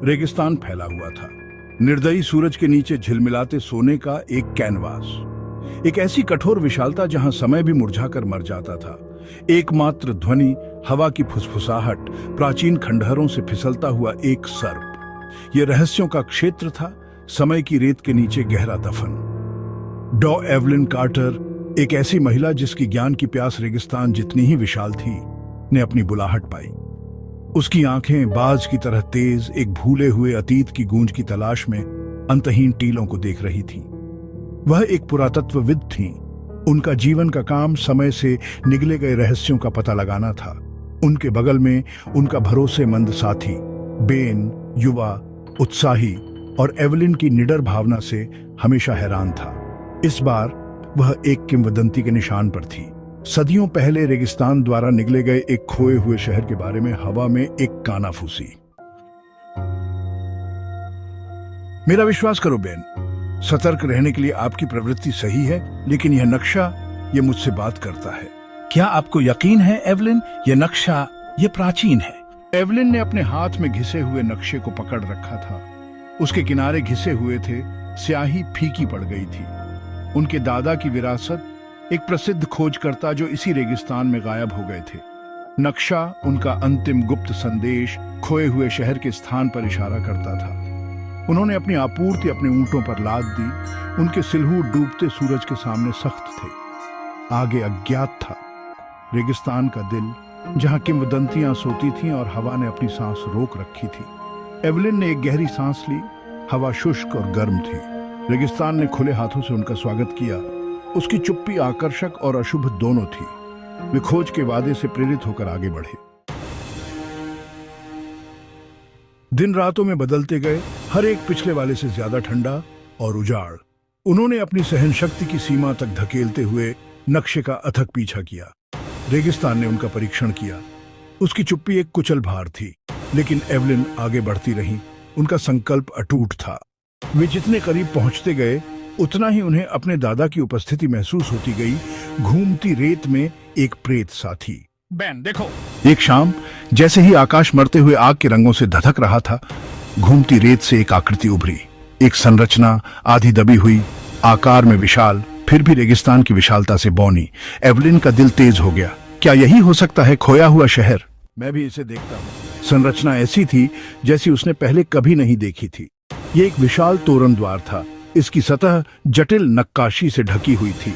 रेगिस्तान फैला हुआ था, निर्दयी सूरज के नीचे झिलमिलाते सोने का एक कैनवास, एक ऐसी कठोर विशालता जहां समय भी मुरझाकर मर जाता था। एकमात्र ध्वनि हवा की फुसफुसाहट, प्राचीन खंडहरों से फिसलता हुआ एक सर्प। यह रहस्यों का क्षेत्र था, समय की रेत के नीचे गहरा दफन। डॉ एवलिन कार्टर, एक ऐसी महिला जिसकी ज्ञान की प्यास रेगिस्तान जितनी ही विशाल थी, ने अपनी बुलाहट पाई। उसकी आंखें बाज की तरह तेज, एक भूले हुए अतीत की गूंज की तलाश में अंतहीन टीलों को देख रही थी। वह एक पुरातत्वविद थीं। उनका जीवन का काम समय से निगले गए रहस्यों का पता लगाना था। उनके बगल में उनका भरोसेमंद साथी बेन, युवा, उत्साही और एवलिन की निडर भावना से हमेशा हैरान था। इस बार वह एक किंवदंती के निशान पर थी। सदियों पहले रेगिस्तान द्वारा निगले गए एक खोए हुए शहर के बारे में हवा में एक कानाफूसी। मेरा विश्वास करो बेन, सतर्क रहने के लिए आपकी प्रवृत्ति सही है, लेकिन यह नक्शा, यह मुझसे बात करता है। क्या आपको यकीन है एवलिन, यह नक्शा, यह प्राचीन है? एवलिन ने अपने हाथ में घिसे हुए नक्शे को पकड़ रखा था। उसके किनारे घिसे हुए थे, स्याही फीकी पड़ गई थी। उनके दादा की विरासत, एक प्रसिद्ध खोजकर्ता जो इसी रेगिस्तान में गायब हो गए थे। नक्शा उनका अंतिम गुप्त संदेश, खोए हुए शहर के स्थान पर इशारा करता था। उन्होंने अपनी आपूर्ति अपने ऊंटों पर लाद दी। उनके सिलहू डूबते सूरज के सामने सख्त थे। आगे अज्ञात था, रेगिस्तान का दिल, जहां किंवदंतियां सोती थीं और हवा ने अपनी सांस रोक रखी थी। एवलिन ने एक गहरी सांस ली। हवा शुष्क और गर्म थी। रेगिस्तान ने खुले हाथों से उनका स्वागत किया। उसकी चुप्पी आकर्षक और अशुभ दोनों थी। वे खोज के वादे से प्रेरित होकर आगे बढ़े। दिन रातों में बदलते गए, हर एक पिछले वाले से ज्यादा ठंडा और उजाड़। उन्होंने अपनी सहन शक्ति की सीमा तक धकेलते हुए नक्शे का अथक पीछा किया। रेगिस्तान ने उनका परीक्षण किया। उसकी चुप्पी एक कुचल भार थी, लेकिन एवलिन आगे बढ़ती रही। उनका संकल्प अटूट था। वे जितने करीब पहुंचते गए, उतना ही उन्हें अपने दादा की उपस्थिति महसूस होती गई। घूमती रेत में एक प्रेत साथी। बेन देखो। एक शाम, जैसे ही आकाश मरते हुए आग के रंगों से धधक रहा था, घूमती रेत से एक आकृति उभरी। एक संरचना, आधी दबी हुई, आकार में विशाल, फिर भी रेगिस्तान की विशालता से बौनी। एवलिन का दिल तेज हो गया। क्या यही हो सकता है खोया हुआ शहर? मैं भी इसे देखता हूँ। संरचना ऐसी थी जैसी उसने पहले कभी नहीं देखी थी। ये एक विशाल तोरण द्वार था। इसकी सतह जटिल नक्काशी से ढकी हुई थी,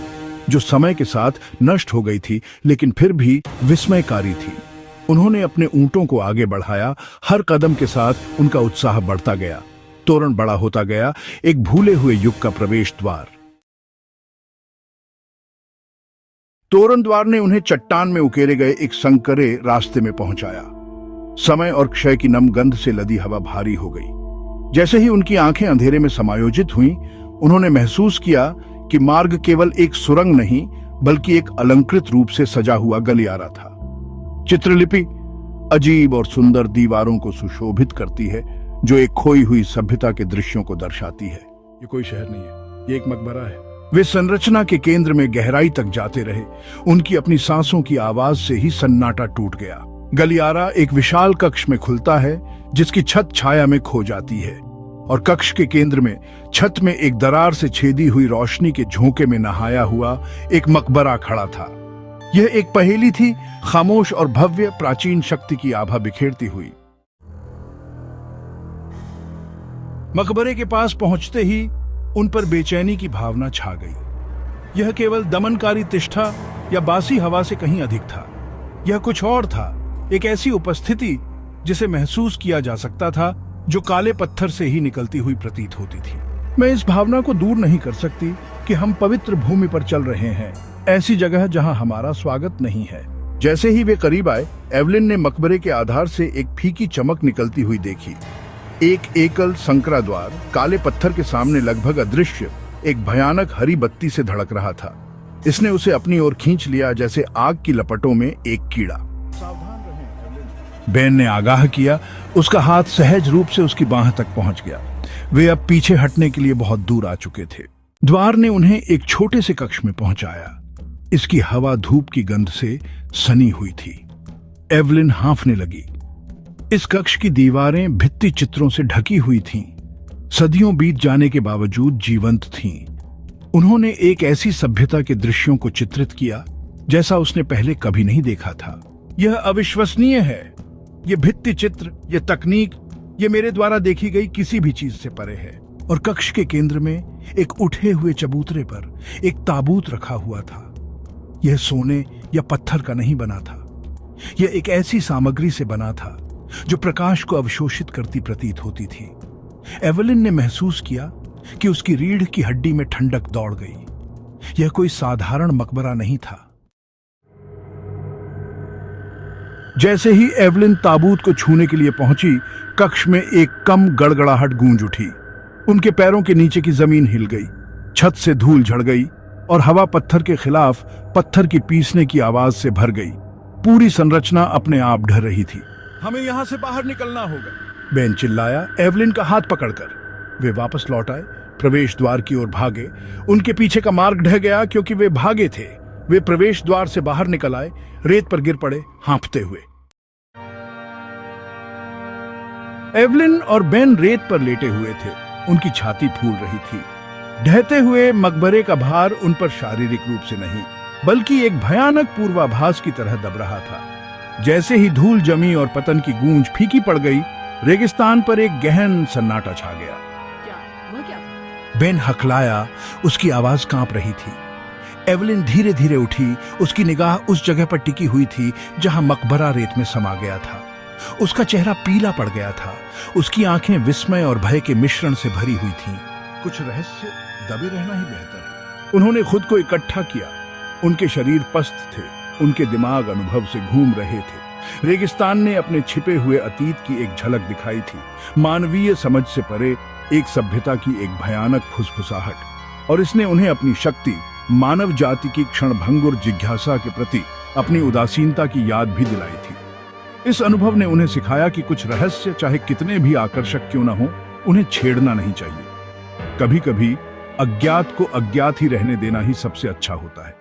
जो समय के साथ नष्ट हो गई थी, लेकिन फिर भी विस्मयकारी थी। उन्होंने अपने ऊंटों को आगे बढ़ाया। हर कदम के साथ उनका उत्साह बढ़ता गया। तोरण बड़ा होता गया, एक भूले हुए युग का प्रवेश द्वार। तोरण द्वार ने उन्हें चट्टान में उकेरे गए एक संकरे रास्ते में पहुंचाया। समय और क्षय की नम गंध से लदी हवा भारी हो गई। जैसे ही उनकी आंखें अंधेरे में समायोजित हुईं, उन्होंने महसूस किया कि मार्ग केवल एक सुरंग नहीं, बल्कि एक अलंकृत रूप से सजा हुआ गलियारा था। चित्रलिपि अजीब और सुंदर दीवारों को सुशोभित करती है, जो एक खोई हुई सभ्यता के दृश्यों को दर्शाती है। ये कोई शहर नहीं है, ये एक मकबरा है। वे संरचना के केंद्र में गहराई तक जाते रहे। उनकी अपनी सांसों की आवाज से ही सन्नाटा टूट गया। गलियारा एक विशाल कक्ष में खुलता है, जिसकी छत छाया में खो जाती है, और कक्ष के केंद्र में छत में एक दरार से छेदी हुई रोशनी के झोंके में नहाया हुआ एक मकबरा खड़ा था। यह एक पहेली थी, खामोश और भव्य, प्राचीन शक्ति की आभा बिखेरती हुई। मकबरे के पास पहुंचते ही उन पर बेचैनी की भावना छा गई। यह केवल दमनकारी तिष्ठा या बासी हवा से कहीं अधिक था। यह कुछ और था, एक ऐसी उपस्थिति जिसे महसूस किया जा सकता था, जो काले पत्थर से ही निकलती हुई प्रतीत होती थी। मैं इस भावना को दूर नहीं कर सकती कि हम पवित्र भूमि पर चल रहे हैं, ऐसी जगह जहां हमारा स्वागत नहीं है। जैसे ही वे करीब आए, एवलिन ने मकबरे के आधार से एक फीकी चमक निकलती हुई देखी। एक एकल संकरा द्वार काले पत्थर के सामने लगभग अदृश्य एक भयानक हरी बत्ती से धड़क रहा था। इसने उसे अपनी ओर खींच लिया, जैसे आग की लपटों में एक कीड़ा। बेन ने आगाह किया। उसका हाथ सहज रूप से उसकी बाह तक पहुंच गया। वे अब पीछे हटने के लिए बहुत दूर आ चुके थे। द्वार ने उन्हें एक छोटे से कक्ष में पहुंचाया। इसकी हवा धूप की गंध से सनी हुई थी। एवलिन हांफने लगी। इस कक्ष की दीवारें भित्ति चित्रों से ढकी हुई थीं। सदियों बीत जाने के बावजूद जीवंत थीं। उन्होंने एक ऐसी सभ्यता के दृश्यों को चित्रित किया जैसा उसने पहले कभी नहीं देखा था। यह अविश्वसनीय है। यह भित्ति चित्र, यह तकनीक, यह मेरे द्वारा देखी गई किसी भी चीज से परे है। और कक्ष के केंद्र में एक उठे हुए चबूतरे पर एक ताबूत रखा हुआ था। यह सोने या पत्थर का नहीं बना था। यह एक ऐसी सामग्री से बना था जो प्रकाश को अवशोषित करती प्रतीत होती थी। एवलिन ने महसूस किया कि उसकी रीढ़ की हड्डी में ठंडक दौड़ गई। यह कोई साधारण मकबरा नहीं था। जैसे ही एवलिन ताबूत को छूने के लिए पहुंची, कक्ष में एक कम गड़गड़ाहट गूंज उठी। उनके पैरों के नीचे की जमीन हिल गई, छत से धूल झड़ गई और हवा पत्थर के खिलाफ पत्थर की पीसने की आवाज से भर गई। पूरी संरचना अपने आप ढह रही थी। हमें यहां से बाहर निकलना होगा, बेन चिल्लाया एवलिन का हाथ पकड़कर। वे वापस लौट आए, प्रवेश द्वार की ओर भागे। उनके पीछे का मार्ग ढह गया क्योंकि वे भागे थे। वे प्रवेश द्वार से बाहर निकल आए, रेत पर गिर पड़े हाँफते हुए। एवलिन और बेन रेत पर लेटे हुए थे। उनकी छाती फूल रही थी। ढहते हुए मकबरे का भार उन पर शारीरिक रूप से नहीं, बल्कि एक भयानक पूर्वाभास की तरह दब रहा था। जैसे ही धूल जमी और पतन की गूंज फीकी पड़ गई, रेगिस्तान पर एक गहन सन्नाटा छा गया। वो क्या था? बेन हकलाया, उसकी आवाज कांप रही थी। एवलिन धीरे धीरे उठी। उसकी निगाह उस जगह पर टिकी हुई थी जहां मकबरा रेत में समा गया था। उसका चेहरा पीला पड़ गया था। उसकी आंखें विस्मय और भय के मिश्रण से भरी हुई थीं। कुछ रहस्य दबे रहना ही बेहतर है। उन्होंने खुद को इकट्ठा किया। उनके शरीर पस्त थे, उनके दिमाग अनुभव से घूम रहे थे। रेगिस्तान ने अपने छिपे हुए अतीत की एक झलक दिखाई थी, मानवीय समझ से परे एक सभ्यता की एक भयानक फुसफुसाहट। और इसने उन्हें अपनी शक्ति, मानव जाति की क्षणभंगुर जिज्ञासा के प्रति अपनी उदासीनता की याद भी दिलाई थी। इस अनुभव ने उन्हें सिखाया कि कुछ रहस्य, चाहे कितने भी आकर्षक क्यों न हो, उन्हें छेड़ना नहीं चाहिए। कभी कभी अज्ञात को अज्ञात ही रहने देना ही सबसे अच्छा होता है।